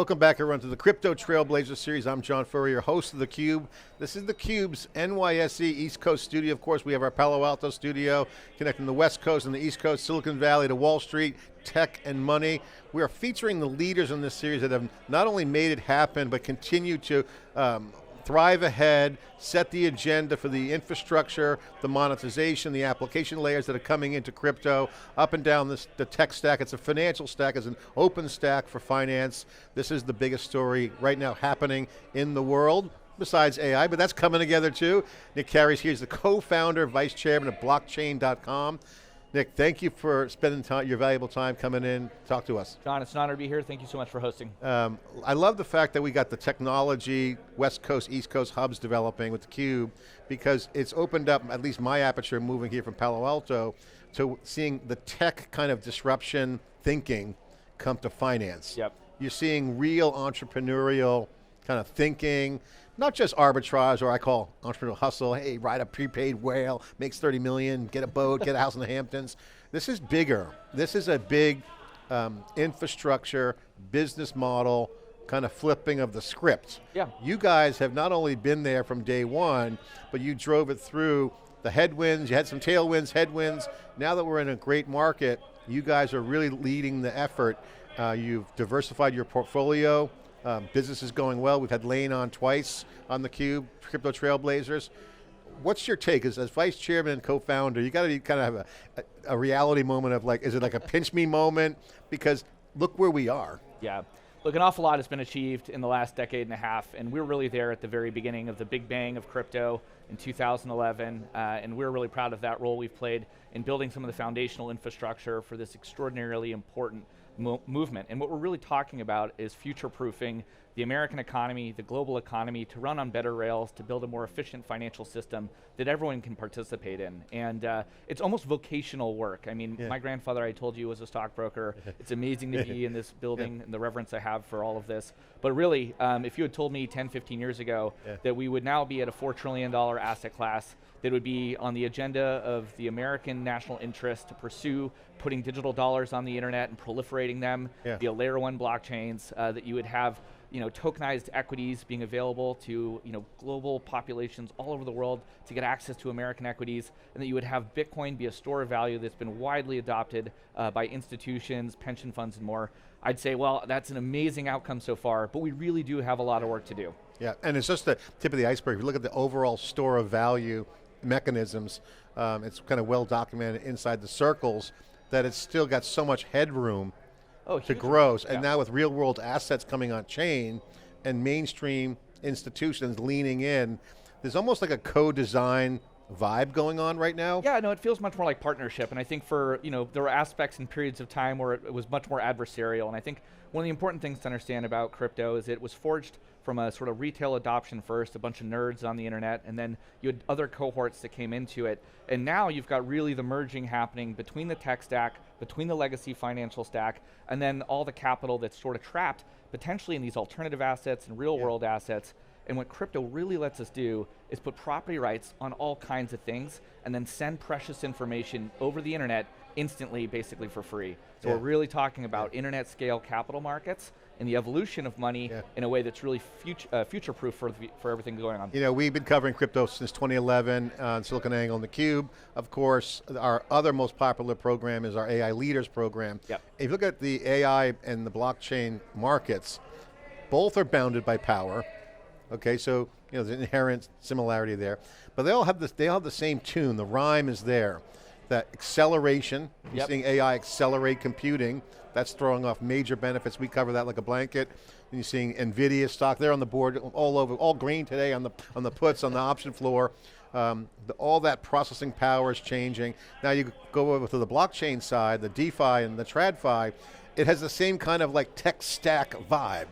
Welcome back everyone to the Crypto Trailblazers series. I'm John Furrier, host of theCUBE. This is theCUBE's NYSE East Coast studio. Of course, we have our Palo Alto studio, connecting the West Coast and the East Coast, Silicon Valley to Wall Street, tech and money. We are featuring the leaders in this series that have not only made it happen, but continue to thrive ahead, set the agenda for the infrastructure, the monetization, the application layers that are coming into crypto, up and down the tech stack. It's a financial stack, it's an open stack for finance. This is the biggest story right now happening in the world, besides AI, but that's coming together too. Nic Cary here, he's the co-founder, vice chairman of blockchain.com. Nic, thank you for spending your valuable time coming in to talk to us. John, it's an honor to be here. Thank you so much for hosting. I love the fact that we got the technology, West Coast, East Coast hubs developing with theCUBE, because it's opened up, at least my aperture moving here from Palo Alto, to seeing the tech kind of disruption thinking come to finance. Yep. You're seeing real entrepreneurial kind of thinking, not just arbitrage, or I call entrepreneurial hustle, hey, ride a prepaid whale, makes 30 million, get a boat, get a house in the Hamptons. This is bigger. This is a big infrastructure, business model, kind of flipping of the script. Yeah. You guys have not only been there from day one, but you drove it through the headwinds, you had some tailwinds, headwinds. Now that we're in a great market, you guys are really leading the effort. You've diversified your portfolio. Business is going well. We've had Lane on twice on theCUBE, Crypto Trailblazers. What's your take as vice chairman and co-founder? You got to kind of have a reality moment of like, is it like a pinch me moment? Because look where we are. Yeah, look, an awful lot has been achieved in the last decade and a half, and we're really there at the very beginning of the big bang of crypto in 2011, and we're really proud of that role we've played in building some of the foundational infrastructure for this extraordinarily important movement. And what we're really talking about is future-proofing the American economy, the global economy, to run on better rails, to build a more efficient financial system that everyone can participate in. And it's almost vocational work. I mean, my grandfather, I told you, was a stockbroker. It's amazing to be in this building and the reverence I have for all of this. But really, if you had told me 10, 15 years ago that we would now be at a $4 trillion asset class that would be on the agenda of the American national interest to pursue putting digital dollars on the internet and proliferating them via layer 1 blockchains, that you would have tokenized equities being available to global populations all over the world to get access to American equities, and that you would have Bitcoin be a store of value that's been widely adopted by institutions, pension funds, and more. I'd say, well, that's an amazing outcome so far, but we really do have a lot of work to do. Yeah, and it's just the tip of the iceberg. If you look at the overall store of value mechanisms, it's kind of well documented inside the circles that it's still got so much headroom to grow. And now with real world assets coming on chain and mainstream institutions leaning in, there's almost like a co-design vibe going on right now. Yeah, no, it feels much more like partnership, and I think there were aspects and periods of time where it was much more adversarial, and I think one of the important things to understand about crypto is it was forged from a sort of retail adoption first, a bunch of nerds on the internet, and then you had other cohorts that came into it, and now you've got really the merging happening between the tech stack, between the legacy financial stack, and then all the capital that's sort of trapped potentially in these alternative assets and real world assets. And what crypto really lets us do is put property rights on all kinds of things and then send precious information over the internet instantly, basically for free. So we're really talking about internet scale capital markets and the evolution of money in a way that's really future-proof for everything going on. We've been covering crypto since 2011 on SiliconANGLE and theCUBE. Of course, our other most popular program is our AI Leaders program. If you look at the AI and the blockchain markets, both are bounded by power. Okay, so there's an inherent similarity there, but they all have this. They all have the same tune. The rhyme is there. That acceleration. You're seeing AI accelerate computing. That's throwing off major benefits. We cover that like a blanket. And you're seeing NVIDIA stock there on the board, all over, all green today on the puts on the option floor. All that processing power is changing. Now you go over to the blockchain side, the DeFi and the TradFi. It has the same kind of like tech stack vibe.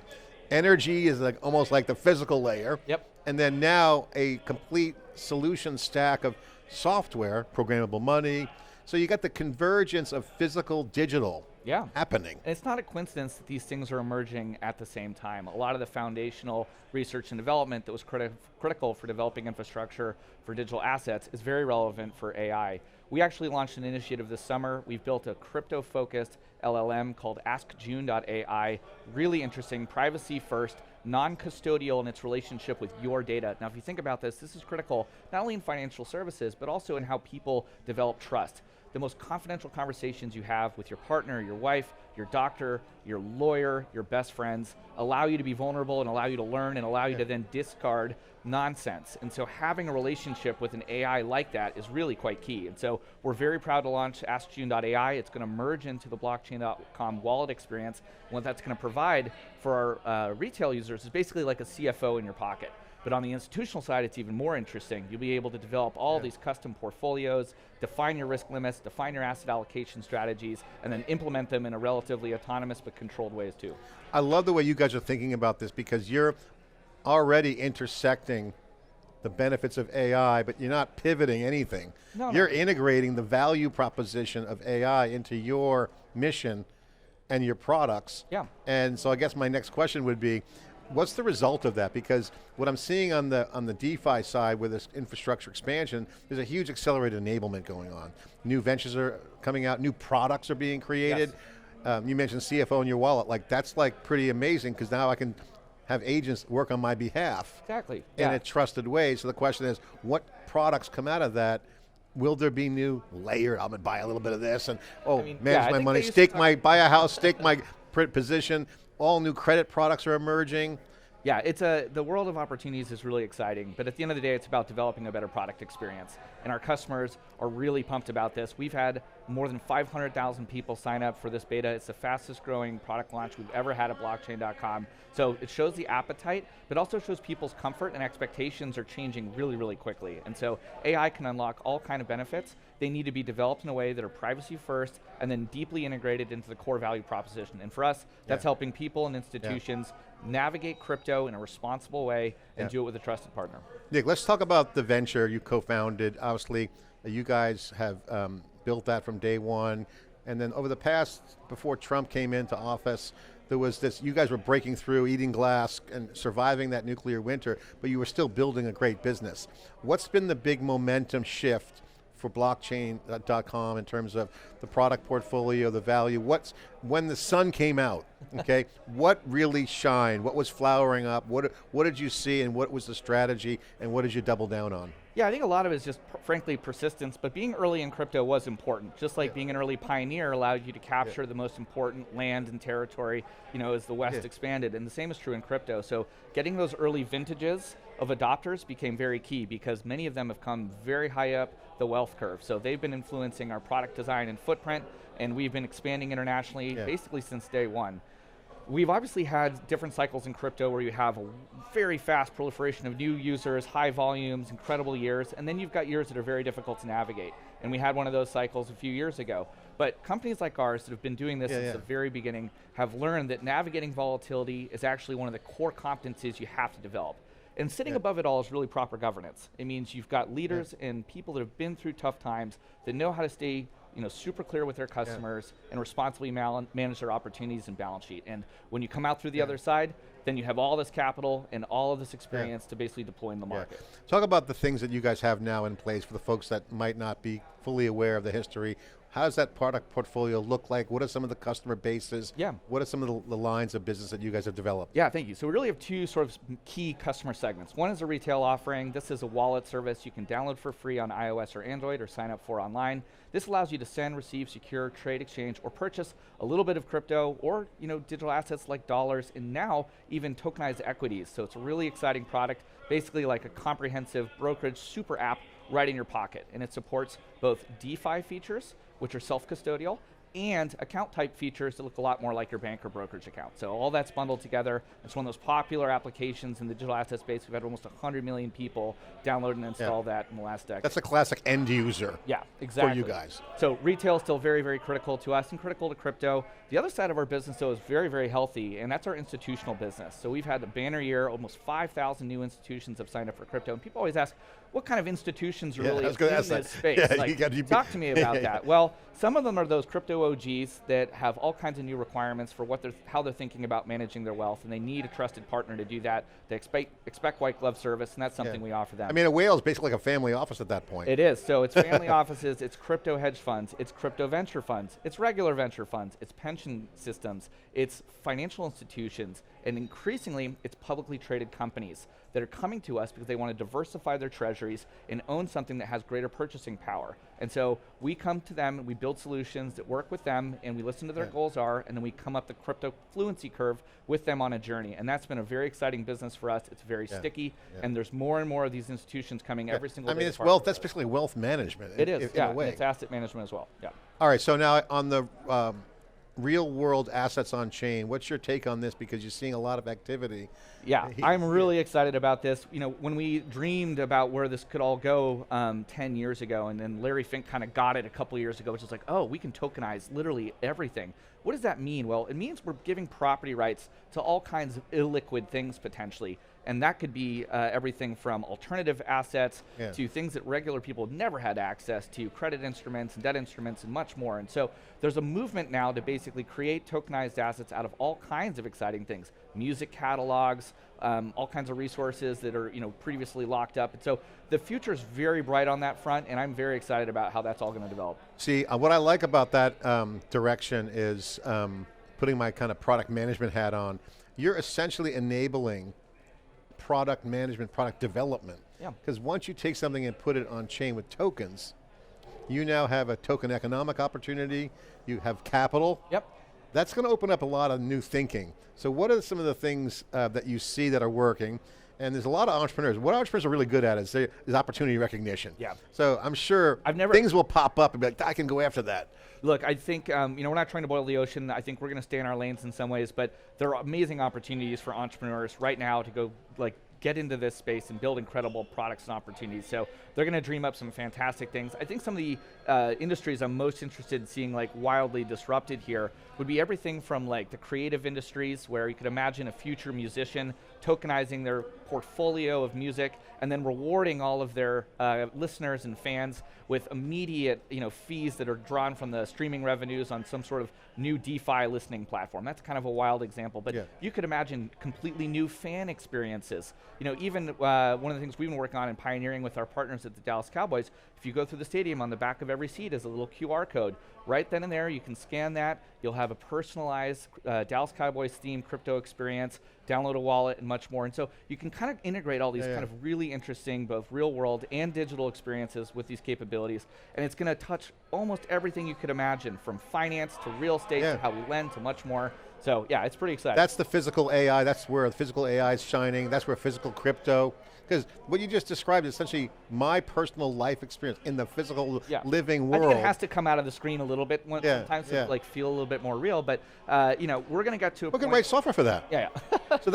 Energy is like almost like the physical layer. And then now a complete solution stack of software, programmable money. So you got the convergence of physical, digital happening. And it's not a coincidence that these things are emerging at the same time. A lot of the foundational research and development that was critical for developing infrastructure for digital assets is very relevant for AI. We actually launched an initiative this summer. We've built a crypto-focused LLM called AskJune.ai. Really interesting, privacy first, non-custodial in its relationship with your data. Now if you think about this, this is critical not only in financial services, but also in how people develop trust. The most confidential conversations you have with your partner, your wife, your doctor, your lawyer, your best friends, allow you to be vulnerable and allow you to learn and allow you to then discard nonsense. And so having a relationship with an AI like that is really quite key. And so we're very proud to launch AskJune.ai. It's going to merge into the blockchain.com wallet experience. What that's going to provide for our retail users is basically like a CFO in your pocket. But on the institutional side, it's even more interesting. You'll be able to develop all these custom portfolios, define your risk limits, define your asset allocation strategies, and then implement them in a relatively autonomous but controlled ways too. I love the way you guys are thinking about this because you're already intersecting the benefits of AI, but you're not pivoting anything. You're integrating the value proposition of AI into your mission and your products. Yeah. And so I guess my next question would be, what's the result of that? Because what I'm seeing on the DeFi side with this infrastructure expansion, there's a huge accelerated enablement going on. New ventures are coming out, new products are being created. Yes. You mentioned CFO in your wallet, like that's like pretty amazing because now I can have agents work on my behalf. Exactly. In a trusted way. So the question is, what products come out of that? Will there be new layered, I'm gonna buy a little bit of this and manage my money, buy a house, stake my position. All new credit products are emerging. Yeah, it's the world of opportunities is really exciting, but at the end of the day, it's about developing a better product experience. And our customers are really pumped about this. We've had more than 500,000 people sign up for this beta. It's the fastest growing product launch we've ever had at blockchain.com. So it shows the appetite, but also shows people's comfort and expectations are changing really, really quickly. And so AI can unlock all kind of benefits. They need to be developed in a way that are privacy first and then deeply integrated into the core value proposition. And for us, that's helping people and institutions navigate crypto in a responsible way and do it with a trusted partner. Nic, let's talk about the venture you co-founded. Obviously, you guys have built that from day one. And then over the past, before Trump came into office, there was this, you guys were breaking through, eating glass, and surviving that nuclear winter, but you were still building a great business. What's been the big momentum shift for blockchain.com in terms of the product portfolio, the value? When the sun came out, okay, what really shined? What was flowering up? What did you see and what was the strategy and what did you double down on? Yeah, I think a lot of it is just, frankly, persistence, but being early in crypto was important. Just like being an early pioneer allowed you to capture the most important land and territory, as the West expanded, and the same is true in crypto. So getting those early vintages of adopters became very key because many of them have come very high up the wealth curve. So they've been influencing our product design and footprint, and we've been expanding internationally basically since day one. We've obviously had different cycles in crypto where you have a very fast proliferation of new users, high volumes, incredible years, and then you've got years that are very difficult to navigate. And we had one of those cycles a few years ago. But companies like ours that have been doing this since the very beginning have learned that navigating volatility is actually one of the core competencies you have to develop. And sitting above it all is really proper governance. It means you've got leaders and people that have been through tough times that know how to stay super clear with their customers and responsibly manage their opportunities and balance sheet. And when you come out through the other side, then you have all this capital and all of this experience to basically deploy in the market. Talk about the things that you guys have now in place for the folks that might not be fully aware of the history. How does that product portfolio look like? What are some of the customer bases? What are some of the lines of business that you guys have developed? Yeah, thank you. So we really have two sort of key customer segments. One is a retail offering. This is a wallet service you can download for free on iOS or Android or sign up for online. This allows you to send, receive, secure, trade, exchange, or purchase a little bit of crypto or digital assets like dollars and now even tokenized equities. So it's a really exciting product, basically like a comprehensive brokerage super app right in your pocket. And it supports both DeFi features, which are self-custodial, and account type features that look a lot more like your bank or brokerage account. So all that's bundled together. It's one of those popular applications in the digital asset space. We've had almost 100 million people download and install that in the last decade. That's a classic end user. Yeah, exactly. For you guys. So retail is still very, very critical to us and critical to crypto. The other side of our business though is very, very healthy, and that's our institutional business. So we've had a banner year, almost 5,000 new institutions have signed up for crypto, and people always ask, what kind of institutions are Yeah, I really was in gonna ask this that. space? Yeah, Like, talk to me about yeah. that. Well, some of them are those crypto OGs that have all kinds of new requirements for how they're thinking about managing their wealth, and they need a trusted partner to do that. They expect white glove service, and that's something we offer them. I mean, a whale is basically like a family office at that point. It is. So it's family offices, it's crypto hedge funds, it's crypto venture funds, it's regular venture funds, it's pension systems, it's financial institutions, and increasingly, it's publicly traded companies that are coming to us because they want to diversify their treasuries and own something that has greater purchasing power. And so we come to them, and we build solutions that work with them, and we listen to their goals are, and then we come up the crypto fluency curve with them on a journey. And that's been a very exciting business for us. It's very sticky, and there's more and more of these institutions coming every single day. I mean, it's wealth. That's basically wealth management. It is, in a way. And it's asset management as well. Yeah. All right, so now on the real world assets on chain, what's your take on this? Because you're seeing a lot of activity. Yeah, I'm really excited about this. You know, when we dreamed about where this could all go 10 years ago, and then Larry Fink kind of got it a couple years ago, which is like, oh, we can tokenize literally everything. What does that mean? Well, it means we're giving property rights to all kinds of illiquid things potentially. And that could be everything from alternative assets to things that regular people never had access to, credit instruments and debt instruments and much more. And so there's a movement now to basically create tokenized assets out of all kinds of exciting things. Music catalogs, all kinds of resources that are previously locked up. And so the future is very bright on that front, and I'm very excited about how that's all going to develop. See, what I like about that direction is putting my kind of product management hat on. You're essentially enabling product management, product development. Yeah. Because once you take something and put it on chain with tokens, you now have a token economic opportunity, you have capital. Yep. That's going to open up a lot of new thinking. So what are some of the things that you see that are working? And there's a lot of entrepreneurs. What entrepreneurs are really good at is opportunity recognition. Yeah. So I'm sure things will pop up and be like, I can go after that. Look, I think we're not trying to boil the ocean. I think we're going to stay in our lanes in some ways, but there are amazing opportunities for entrepreneurs right now to go get into this space and build incredible products and opportunities. So they're going to dream up some fantastic things. I think some of the industries I'm most interested in seeing wildly disrupted here would be everything from the creative industries, where you could imagine a future musician tokenizing their portfolio of music and then rewarding all of their listeners and fans with immediate fees that are drawn from the streaming revenues on some sort of new DeFi listening platform. That's kind of a wild example, but you could imagine completely new fan experiences. Even one of the things we've been working on and pioneering with our partners at the Dallas Cowboys, if you go through the stadium, on the back of every seat is a little QR code. Right then and there, you can scan that. You'll have a personalized Dallas Cowboys themed crypto experience, download a wallet, and much more. And so you can kind of integrate all these kind of really interesting, both real world and digital experiences with these capabilities. And it's going to touch almost everything you could imagine, from finance to real estate to how we lend to much more. So yeah, it's pretty exciting. That's the physical AI. That's where the physical AI is shining. That's where physical crypto. Because what you just described is essentially my personal life experience in the physical living world. I think it has to come out of the screen a little bit sometimes to feel a little bit more real. But we're going to get to a point. We can write software for that. Yeah. So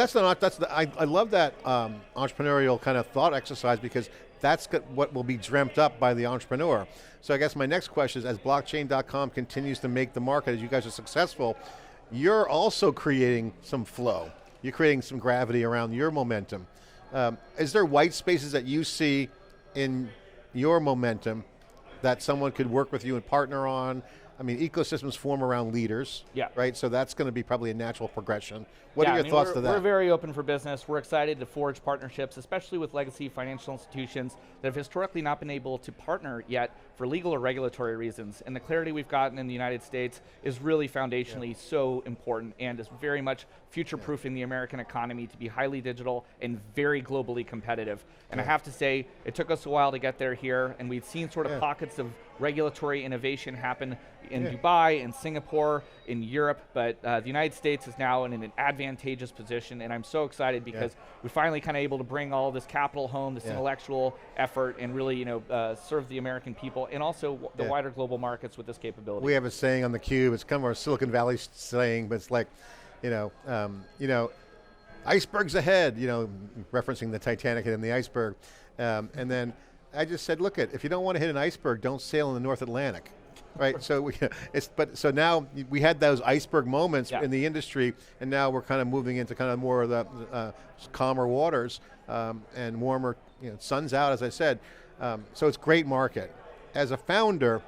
I love that entrepreneurial kind of thought exercise, because that's what will be dreamt up by the entrepreneur. So I guess my next question is, as blockchain.com continues to make the market, as you guys are successful, you're also creating some flow. You're creating some gravity around your momentum. Is there white spaces that you see in your momentum that someone could work with you and partner on? I mean, ecosystems form around leaders, right? So that's going to be probably a natural progression. What are your thoughts to that? We're very open for business. We're excited to forge partnerships, especially with legacy financial institutions that have historically not been able to partner yet for legal or regulatory reasons. And the clarity we've gotten in the United States is really foundationally so important, and is very much future-proofing the American economy to be highly digital and very globally competitive. And I have to say, it took us a while to get there here, and we've seen sort of pockets of regulatory innovation happen in Dubai, in Singapore, in Europe, but the United States is now in an advantageous position, and I'm so excited because we're finally kind of able to bring all this capital home, this intellectual effort, and really serve the American people and also the wider global markets with this capability. We have a saying on theCUBE, it's kind of our Silicon Valley saying, but it's like, icebergs ahead, referencing the Titanic and the iceberg. And then I just said, look, if you don't want to hit an iceberg, don't sail in the North Atlantic. right? So so now we had those iceberg moments Yeah. in the industry, and now we're kind of moving into kind of more of the calmer waters and warmer. Sun's out, as I said. So it's great market. As a founder,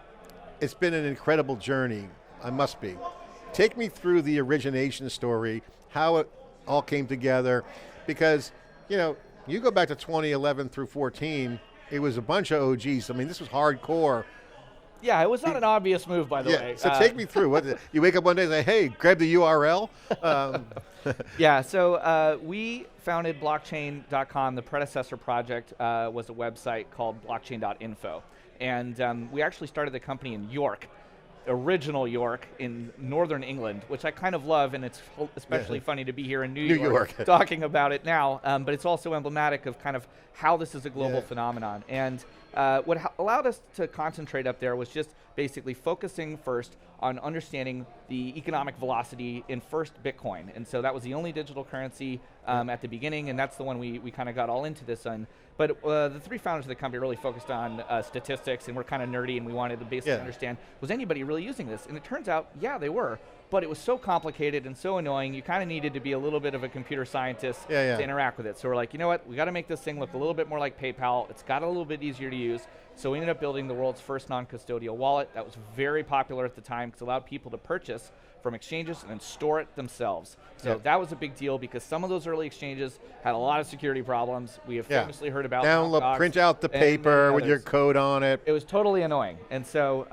it's been an incredible journey. I must be. Take me through the origination story, how it all came together, because you go back to 2011 through 14. It was a bunch of OGs. I mean, this was hardcore. Yeah, it was not an obvious move, by the way. So take me through. What you wake up one day and say, "Hey, grab the URL." Yeah. So we founded blockchain.com. The predecessor project was a website called blockchain.info, and we actually started the company in York, original York in northern England, which I kind of love, and it's especially funny to be here in New York talking about it now, but it's also emblematic of kind of how this is a global phenomenon. And what allowed us to concentrate up there was just basically focusing first on understanding the economic velocity in first Bitcoin. And so that was the only digital currency at the beginning, and that's the one we kind of got all into this on. But the three founders of the company really focused on statistics, and we're kind of nerdy, and we wanted to basically understand, was anybody really using this? And it turns out, yeah, they were. But it was so complicated and so annoying, you kind of needed to be a little bit of a computer scientist to interact with it. So we're like, you know what, we got to make this thing look a little bit more like PayPal. It's got a little bit easier to use. So we ended up building the world's first non-custodial wallet. That was very popular at the time because it allowed people to purchase from exchanges and then store it themselves. So that was a big deal because some of those early exchanges had a lot of security problems. We have famously heard about download, print out the paper with your code on it. It was totally annoying. And so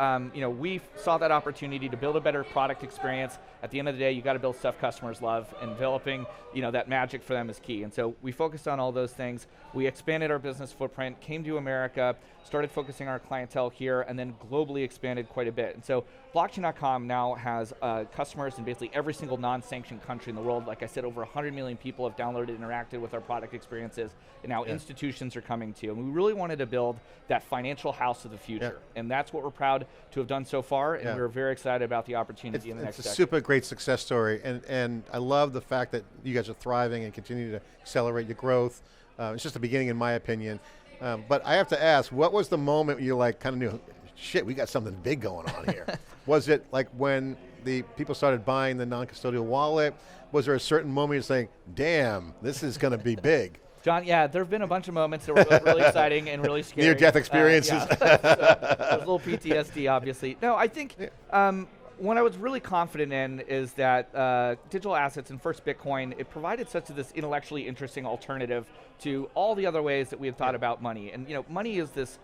we saw that opportunity to build a better product experience. At the end of the day, you got to build stuff customers love, and developing that magic for them is key. And so we focused on all those things. We expanded our business footprint, came to America, started focusing our clientele here, and then globally expanded quite a bit. And so blockchain.com now has customers in basically every single non-sanctioned country in the world. Like I said, over 100 million people have downloaded and interacted with our product experiences, and now institutions are coming to. And we really wanted to build that financial house of the future. And that's what we're proud to have done so far, and we're very excited about the opportunity in the next decade. It's a super great success story, and I love the fact that you guys are thriving and continue to accelerate your growth. It's just the beginning, in my opinion. But I have to ask, what was the moment you kind of knew, shit, we got something big going on here? Was it like when the people started buying the non-custodial wallet? Was there a certain moment you're saying, damn, this is going to be big? John, yeah, there have been a bunch of moments that were both really exciting and really scary. Near-death experiences. There's a little PTSD, obviously. No, I think what I was really confident in is that digital assets and first Bitcoin, it provided such this intellectually interesting alternative to all the other ways that we had thought about money. And money is this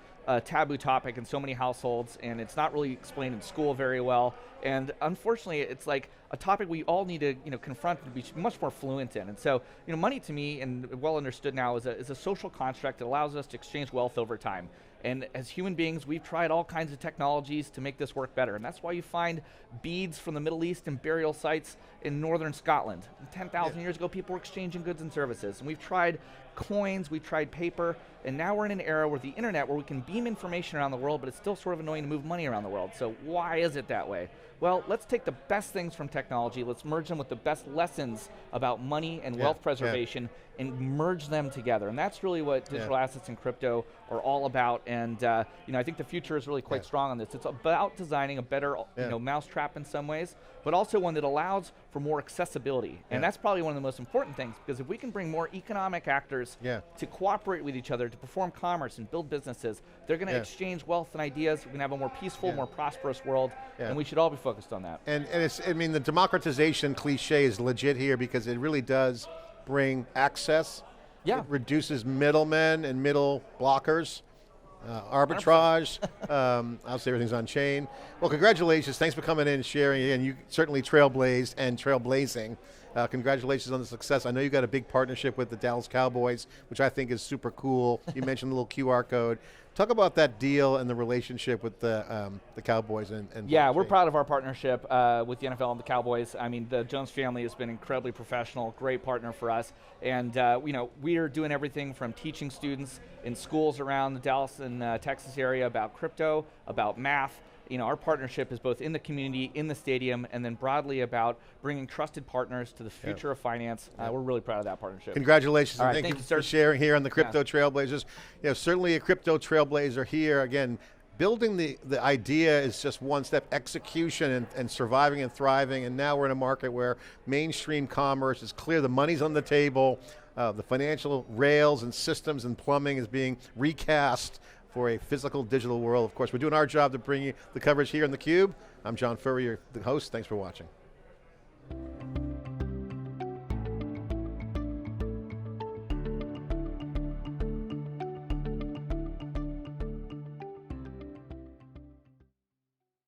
taboo topic in so many households, and it's not really explained in school very well. And unfortunately, it's like a topic we all need to confront and be much more fluent in. And so money to me, and well understood now, is a social construct that allows us to exchange wealth over time. And as human beings, we've tried all kinds of technologies to make this work better. And that's why you find beads from the Middle East and burial sites in northern Scotland. 10,000 years ago, people were exchanging goods and services. And we've tried coins, we've tried paper, and now we're in an era where the internet, where we can beam information around the world, but it's still sort of annoying to move money around the world. So why is it that way? Well, let's take the best things from technology, let's merge them with the best lessons about money and wealth preservation, and merge them together. And that's really what digital assets and crypto are all about. And I think the future is really quite strong on this. It's about designing a better mousetrap in some ways, but also one that allows for more accessibility. And that's probably one of the most important things, because if we can bring more economic actors to cooperate with each other, to perform commerce and build businesses, they're going to exchange wealth and ideas. We're going to have a more peaceful, more prosperous world, and we should all be focused on that. And the democratization cliche is legit here, because it really does bring access. It reduces middlemen and middle blockers, arbitrage. Obviously everything's on chain. Well, congratulations. Thanks for coming in and sharing. And you certainly trailblazed and trailblazing. Congratulations on the success. I know you got a big partnership with the Dallas Cowboys, which I think is super cool. You mentioned the little QR code. Talk about that deal and the relationship with the Cowboys and yeah, we're proud of our partnership with the NFL and the Cowboys. I mean, the Jones family has been incredibly professional, great partner for us, and we are doing everything from teaching students in schools around the Dallas and Texas area about crypto, about math. Our partnership is both in the community, in the stadium, and then broadly about bringing trusted partners to the future of finance. We're really proud of that partnership. Congratulations, and right, thank you for sharing here on the Crypto Trailblazers. Certainly a crypto trailblazer here. Again, building the idea is just one step, execution and surviving and thriving, and now we're in a market where mainstream commerce is clear, the money's on the table, the financial rails and systems and plumbing is being recast for a physical digital world. Of course, we're doing our job to bring you the coverage here in theCUBE. I'm John Furrier, the host, thanks for watching.